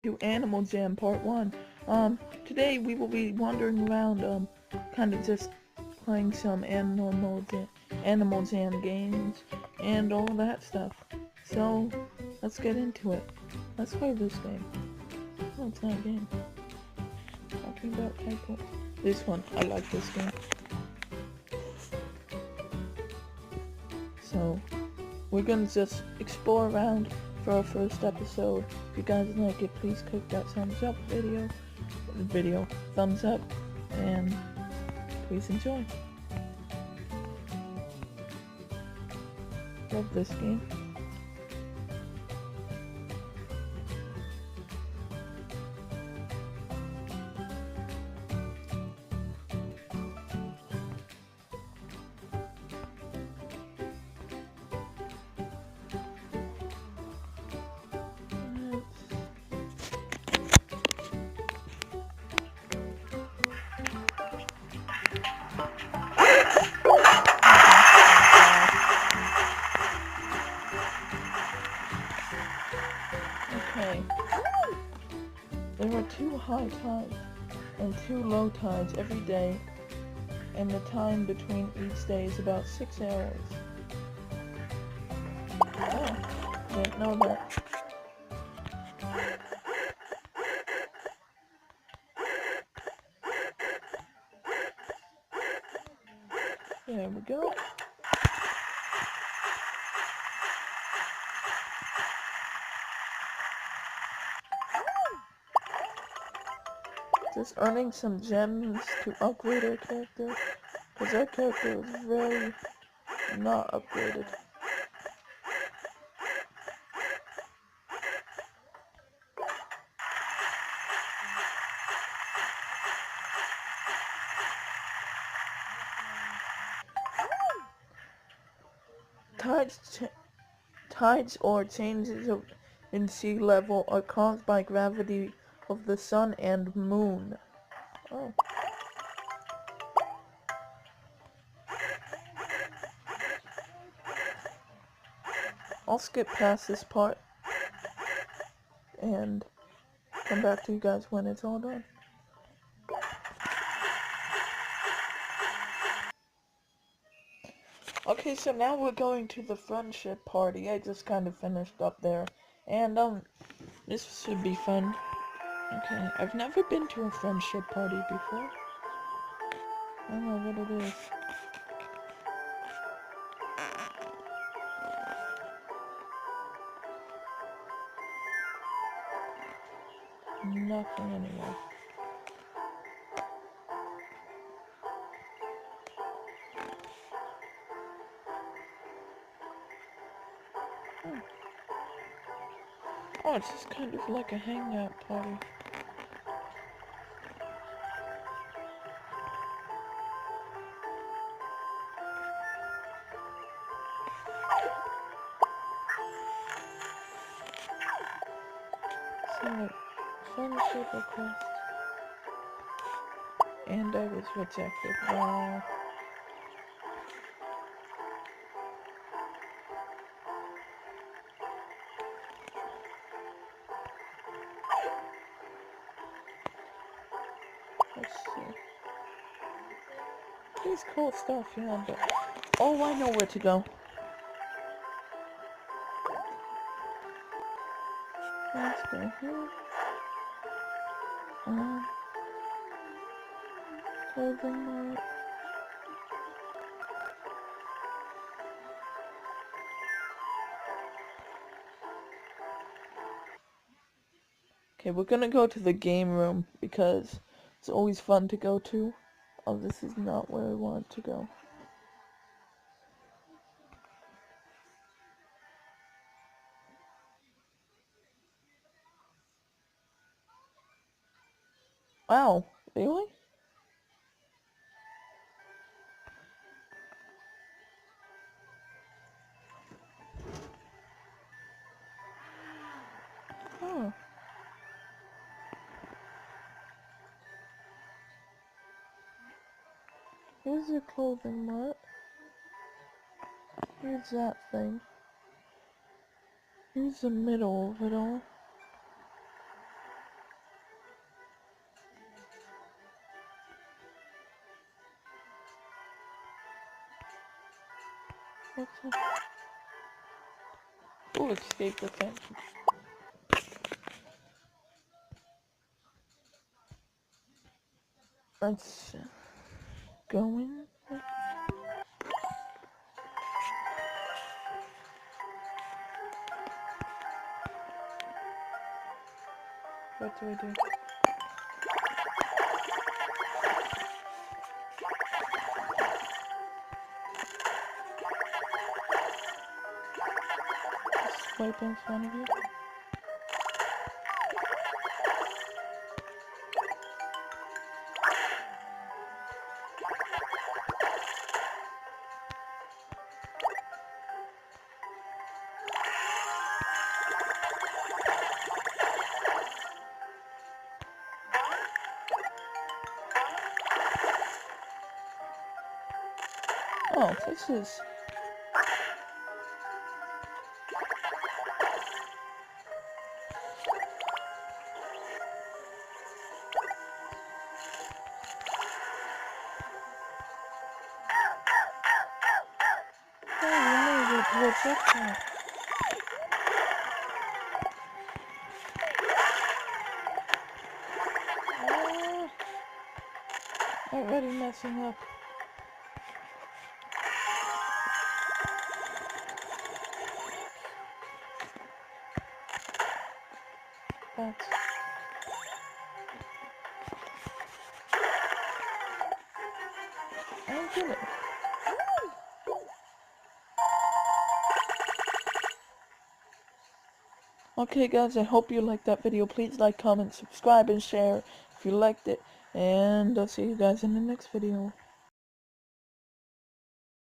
to Animal Jam Part 1. Today we will be wandering around, kind of just playing some Animal Jam games and all that stuff. So, let's get into it. Let's play this game. Oh, it's not a game. Talking about typo. This one, I like this game. So, we're gonna just explore around for our first episode. If you guys like it, please click that thumbs up thumbs up, and please enjoy. Love this game. Okay. There are 2 high tides and 2 low tides every day, and the time between each day is about 6 hours. Oh, didn't know that. There we go. Just earning some gems to upgrade our character, because our character is very not upgraded. Tides or changes in sea level are caused by gravity of the sun and moon. Oh. I'll skip past this part and come back to you guys when it's all done. Okay, so now we're going to the friendship party. I just kind of finished up there, and this should be fun. Okay, I've never been to a friendship party before. I don't know what it is. Nothing anywhere. Oh, it's just kind of like a hangout party. So, friendship request. And I was rejected. Wow. Let's see. It's cool stuff, yeah, but... Oh, I know where to go. Let's go here. Clothing mart. Okay, we're gonna go to the game room because it's always fun to go to. Oh, this is not where I want to go. Wow, really? Huh. Here's your clothing mart. Here's that thing. Here's the middle of it all. What's that? Oh, escape the fence. Let's go in. What do I do? Swipe in front of you. Oh, this is... Oh, we made it. What's that? Already messing up. That's... I did it. Okay guys, I hope you liked that video. Please like, comment, subscribe, and share if you liked it. And I'll see you guys in the next video.